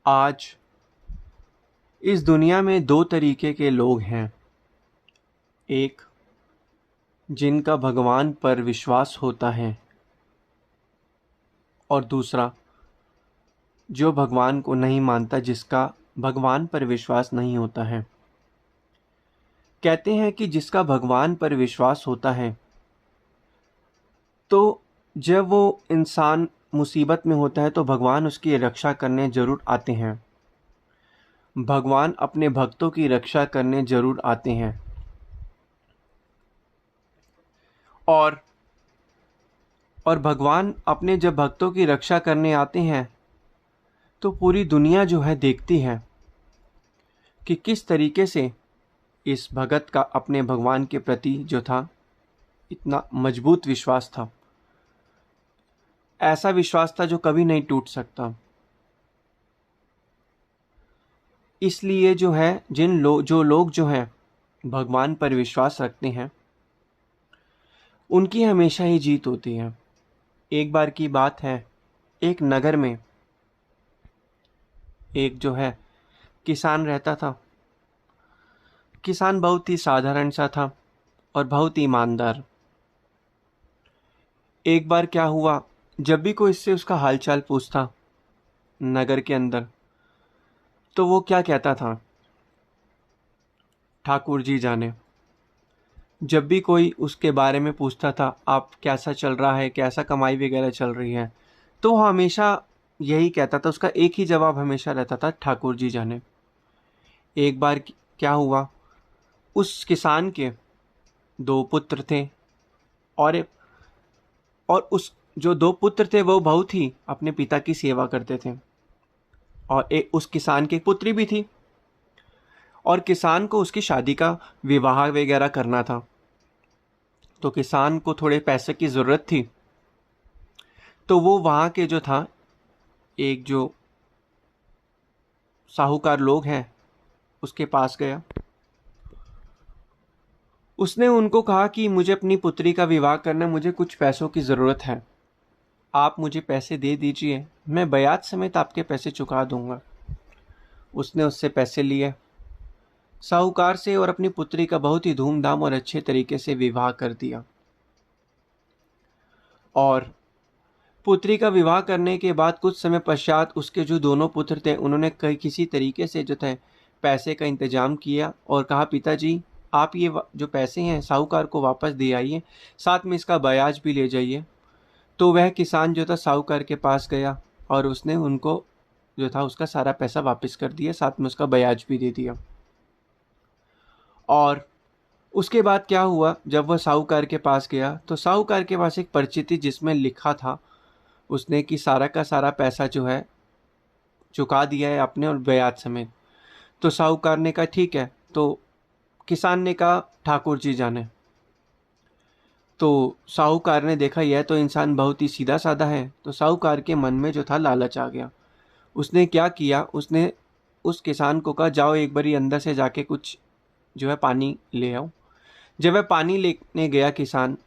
आज इस दुनिया में दो तरीके के लोग हैं। एक, जिनका भगवान पर विश्वास होता है, और दूसरा, जो भगवान को नहीं मानता, जिसका भगवान पर विश्वास नहीं होता है। कहते हैं कि जिसका भगवान पर विश्वास होता है, तो जब वो इंसान मुसीबत में होता है तो भगवान उसकी रक्षा करने ज़रूर आते हैं। भगवान अपने भक्तों की रक्षा करने ज़रूर आते हैं। और भगवान अपने जब भक्तों की रक्षा करने आते हैं तो पूरी दुनिया जो है देखती है कि किस तरीके से इस भगत का अपने भगवान के प्रति जो था इतना मजबूत विश्वास था। ऐसा विश्वास था जो कभी नहीं टूट सकता। इसलिए जो है जो लोग जो हैं भगवान पर विश्वास रखते हैं, उनकी हमेशा ही जीत होती है। एक बार की बात है, एक नगर में एक जो है किसान रहता था। किसान बहुत ही साधारण सा था और बहुत ही ईमानदार। एक बार क्या हुआ, जब भी कोई इससे उसका हालचाल पूछता नगर के अंदर, तो वो क्या कहता था, ठाकुर जी जाने। जब भी कोई उसके बारे में पूछता था, आप कैसा चल रहा है, कैसा कमाई वगैरह चल रही है, तो वो हमेशा यही कहता था। उसका एक ही जवाब हमेशा रहता था, ठाकुर जी जाने। एक बार क्या हुआ, उस किसान के दो पुत्र थे, और उस जो दो पुत्र थे वो बहुत ही अपने पिता की सेवा करते थे। और उस किसान की एक पुत्री भी थी, और किसान को उसकी शादी का विवाह वगैरह करना था। तो किसान को थोड़े पैसे की ज़रूरत थी, तो वो वहाँ के जो था, एक जो साहूकार लोग हैं उसके पास गया। उसने उनको कहा कि मुझे अपनी पुत्री का विवाह करना है, मुझे कुछ पैसों की ज़रूरत है, आप मुझे पैसे दे दीजिए, मैं ब्याज समेत आपके पैसे चुका दूंगा। उसने उससे पैसे लिए, साहूकार से, और अपनी पुत्री का बहुत ही धूमधाम और अच्छे तरीके से विवाह कर दिया। और पुत्री का विवाह करने के बाद कुछ समय पश्चात उसके जो दोनों पुत्र थे, उन्होंने किसी तरीके से जो थे पैसे का इंतजाम किया और कहा, पिताजी आप ये जो पैसे हैं साहूकार को वापस दे आइए, साथ में इसका ब्याज भी ले जाइए। तो वह किसान जो था साहूकार के पास गया और उसने उनको जो था उसका सारा पैसा वापस कर दिया, साथ में उसका ब्याज भी दे दिया। और उसके बाद क्या हुआ, जब वह साहूकार के पास गया तो साहूकार के पास एक पर्ची थी जिसमें लिखा था उसने कि सारा का सारा पैसा जो है चुका दिया है अपने, और ब्याज समेत। तो साहूकार ने कहा ठीक है। तो किसान ने कहा, ठाकुर जी जाने। तो साहूकार ने देखा यह तो इंसान बहुत ही सीधा साधा है, तो साहूकार के मन में जो था लालच आ गया। उसने क्या किया, उसने उस किसान को कहा, जाओ एक बारी अंदर से जाके कुछ जो है पानी ले आओ। जब वह पानी लेने गया किसान,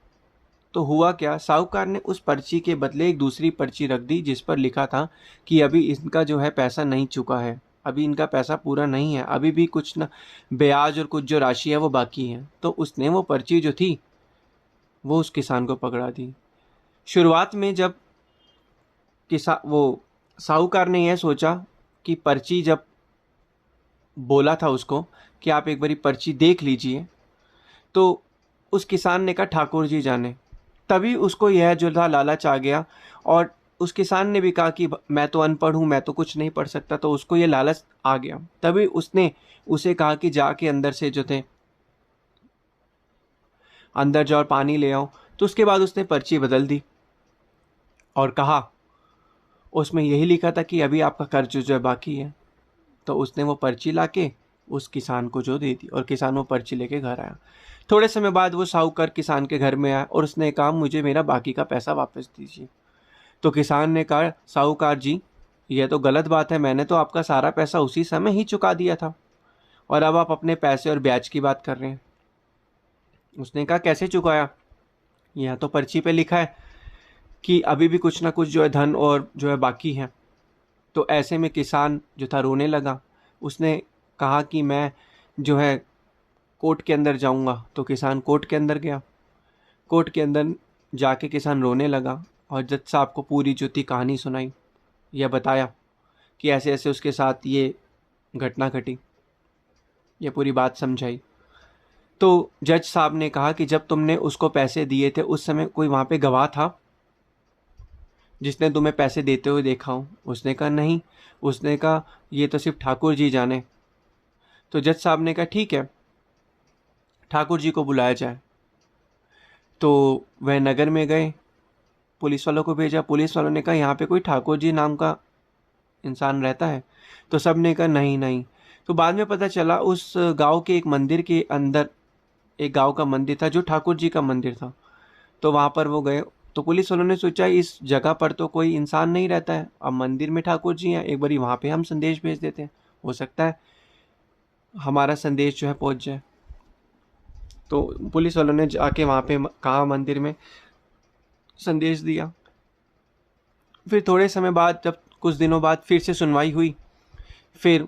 तो हुआ क्या, साहूकार ने उस पर्ची के बदले एक दूसरी पर्ची रख दी जिस पर लिखा था कि अभी इनका जो है पैसा नहीं चुका है, अभी इनका पैसा पूरा नहीं है, अभी भी कुछ ना ब्याज और कुछ जो राशि है वो बाकी है। तो उसने वो पर्ची जो थी वो उस किसान को पकड़ा दी। शुरुआत में जब वो साहूकार ने यह सोचा कि पर्ची, जब बोला था उसको कि आप एक बारी पर्ची देख लीजिए, तो उस किसान ने कहा, ठाकुर जी जाने। तभी उसको यह जो था लालच आ गया, और उस किसान ने भी कहा कि मैं तो अनपढ़ हूँ, मैं तो कुछ नहीं पढ़ सकता, तो उसको ये लालच आ गया। तभी उसने उसे कहा कि जाके अंदर से जो थे अंदर जाओ और पानी ले आओ। तो उसके बाद उसने पर्ची बदल दी और कहा, उसमें यही लिखा था कि अभी आपका कर्ज जो है बाकी है। तो उसने वो पर्ची लाके उस किसान को जो दे दी, और किसान वो पर्ची लेके घर आया। थोड़े समय बाद वो साहूकार किसान के घर में आया और उसने कहा, मुझे मेरा बाकी का पैसा वापस दीजिए। तो किसान ने कहा, साहूकार जी यह तो गलत बात है, मैंने तो आपका सारा पैसा उसी समय ही चुका दिया था, और अब आप अपने पैसे और ब्याज की बात कर रहे हैं। उसने कहा, कैसे चुकाया, यह तो पर्ची पे लिखा है कि अभी भी कुछ ना कुछ जो है धन और जो है बाकी है। तो ऐसे में किसान जो था रोने लगा। उसने कहा कि मैं जो है कोर्ट के अंदर जाऊंगा। तो किसान कोर्ट के अंदर गया। कोर्ट के अंदर जाके किसान रोने लगा और जज साहब को पूरी जो थी कहानी सुनाई, यह बताया कि ऐसे ऐसे उसके साथ ये घटना घटी, ये पूरी बात समझाई। तो जज साहब ने कहा कि जब तुमने उसको पैसे दिए थे उस समय कोई वहाँ पे गवाह था जिसने तुम्हें पैसे देते हुए देखा हो? उसने कहा नहीं। उसने कहा ये तो सिर्फ ठाकुर जी जाने। तो जज साहब ने कहा ठीक है, ठाकुर जी को बुलाया जाए। तो वह नगर में गए, पुलिस वालों को भेजा। पुलिस वालों ने कहा यहाँ पे कोई ठाकुर जी नाम का इंसान रहता है? तो सब ने कहा नहीं नहीं। तो बाद में पता चला उस गांव के एक मंदिर के अंदर एक गांव का मंदिर था जो ठाकुर जी का मंदिर था। तो वहाँ पर वो गए। तो पुलिस वालों ने सोचा इस जगह पर तो कोई इंसान नहीं रहता है, अब मंदिर में ठाकुर जी हैं, एक बारी वहाँ पे हम संदेश भेज देते हैं, हो सकता है हमारा संदेश जो है पहुँच जाए। तो पुलिस वालों ने जाके वहाँ पे कहा, मंदिर में संदेश दिया। फिर थोड़े समय बाद, जब कुछ दिनों बाद फिर से सुनवाई हुई, फिर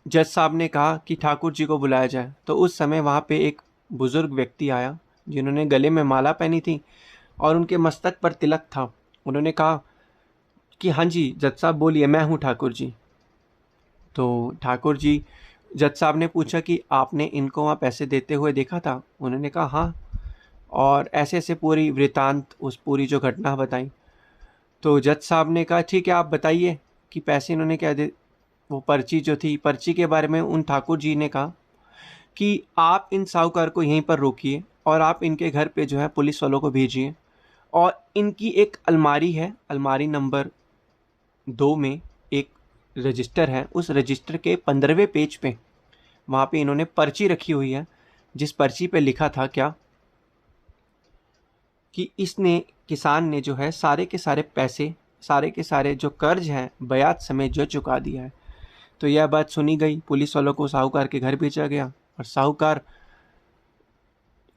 जज साहब ने कहा कि ठाकुर जी को बुलाया जाए। तो उस समय वहाँ पे एक बुजुर्ग व्यक्ति आया जिन्होंने गले में माला पहनी थी और उनके मस्तक पर तिलक था। उन्होंने कहा कि हाँ जी जज साहब बोलिए, मैं हूँ ठाकुर जी। तो ठाकुर जी, जज साहब ने पूछा कि आपने इनको वहाँ पैसे देते हुए देखा था? उन्होंने कहा हाँ। और ऐसे ऐसे पूरी वृतांत, उस पूरी जो घटना बताई। तो जज साहब ने कहा ठीक है आप बताइए कि पैसे इन्होंने क्या दे। वो पर्ची जो थी, पर्ची के बारे में उन ठाकुर जी ने कहा कि आप इन साहूकार को यहीं पर रोकिए और आप इनके घर पे जो है पुलिस वालों को भेजिए। और इनकी एक अलमारी है, अलमारी नंबर 2 में एक रजिस्टर है, उस रजिस्टर के 15वें पेज पे वहाँ पे इन्होंने पर्ची रखी हुई है, जिस पर्ची पे लिखा था क्या कि इसने, किसान ने जो है सारे के सारे पैसे, सारे के सारे जो कर्ज हैं ब्याज समेत जो चुका दिया है। तो यह बात सुनी गई, पुलिस वालों को साहूकार के घर भेजा गया और साहूकार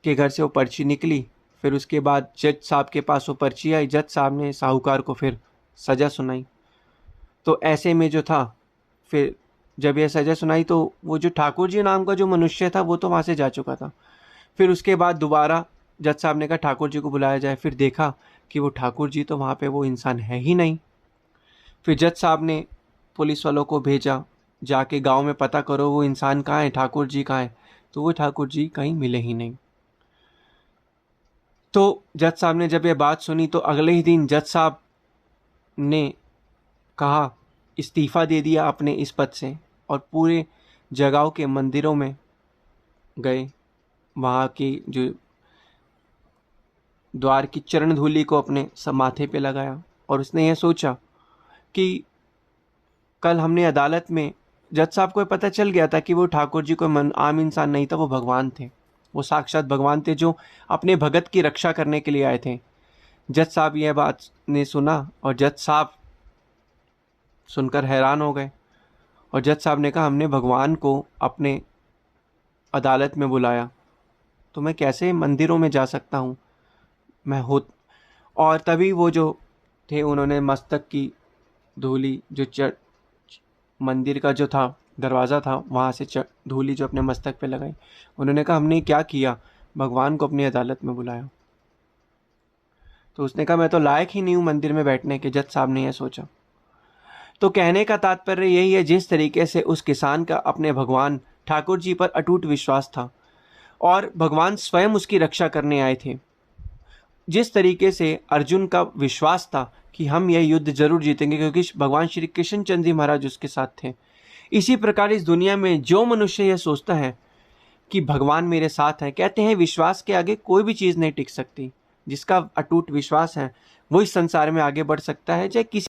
के घर से वो पर्ची निकली। फिर उसके बाद जज साहब के पास वो पर्ची आई, जज साहब ने साहूकार को फिर सज़ा सुनाई। तो ऐसे में जो था, फिर जब यह सज़ा सुनाई तो वो जो ठाकुर जी नाम का जो मनुष्य था वो तो वहाँ से जा चुका था। फिर उसके बाद दोबारा जज साहब ने कहा ठाकुर जी को बुलाया जाए। फिर देखा कि वो ठाकुर जी तो वहाँ पे वो इंसान है ही नहीं। फिर जज साहब ने पुलिस वालों को भेजा, जाके गांव में पता करो वो इंसान कहाँ है, ठाकुर जी कहाँ है। तो वो ठाकुर जी कहीं मिले ही नहीं। तो जज साहब ने जब ये बात सुनी तो अगले ही दिन जज साहब ने कहा, इस्तीफ़ा दे दिया अपने इस पद से और पूरे जगहों के मंदिरों में गए, वहाँ की जो द्वार की चरण धूलि को अपने माथे पे लगाया और उसने यह सोचा कि कल हमने अदालत में, जज साहब को पता चल गया था कि वो ठाकुर जी कोई आम इंसान नहीं था, वो भगवान थे, वो साक्षात भगवान थे जो अपने भगत की रक्षा करने के लिए आए थे। जज साहब यह बात ने सुना और जज साहब सुनकर हैरान हो गए और जज साहब ने कहा हमने भगवान को अपने अदालत में बुलाया तो मैं कैसे मंदिरों में जा सकता हूँ, मैं हो। और तभी वो जो थे उन्होंने मस्तक की धूली जो मंदिर का जो था दरवाज़ा था वहाँ से धूली जो अपने मस्तक पे लगाई। उन्होंने कहा हमने क्या किया, भगवान को अपनी अदालत में बुलाया। तो उसने कहा मैं तो लायक ही नहीं हूँ मंदिर में बैठने के। जज साहब ने यह सोचा। तो कहने का तात्पर्य यही है, जिस तरीके से उस किसान का अपने भगवान ठाकुर जी पर अटूट विश्वास था और भगवान स्वयं उसकी रक्षा करने आए थे, जिस तरीके से अर्जुन का विश्वास था कि हम यह युद्ध जरूर जीतेंगे क्योंकि भगवान श्री कृष्ण चंद्र जी महाराज उसके साथ थे, इसी प्रकार इस दुनिया में जो मनुष्य यह सोचता है कि भगवान मेरे साथ है, कहते हैं विश्वास के आगे कोई भी चीज़ नहीं टिक सकती। जिसका अटूट विश्वास है वो इस संसार में आगे बढ़ सकता है, चाहे किसी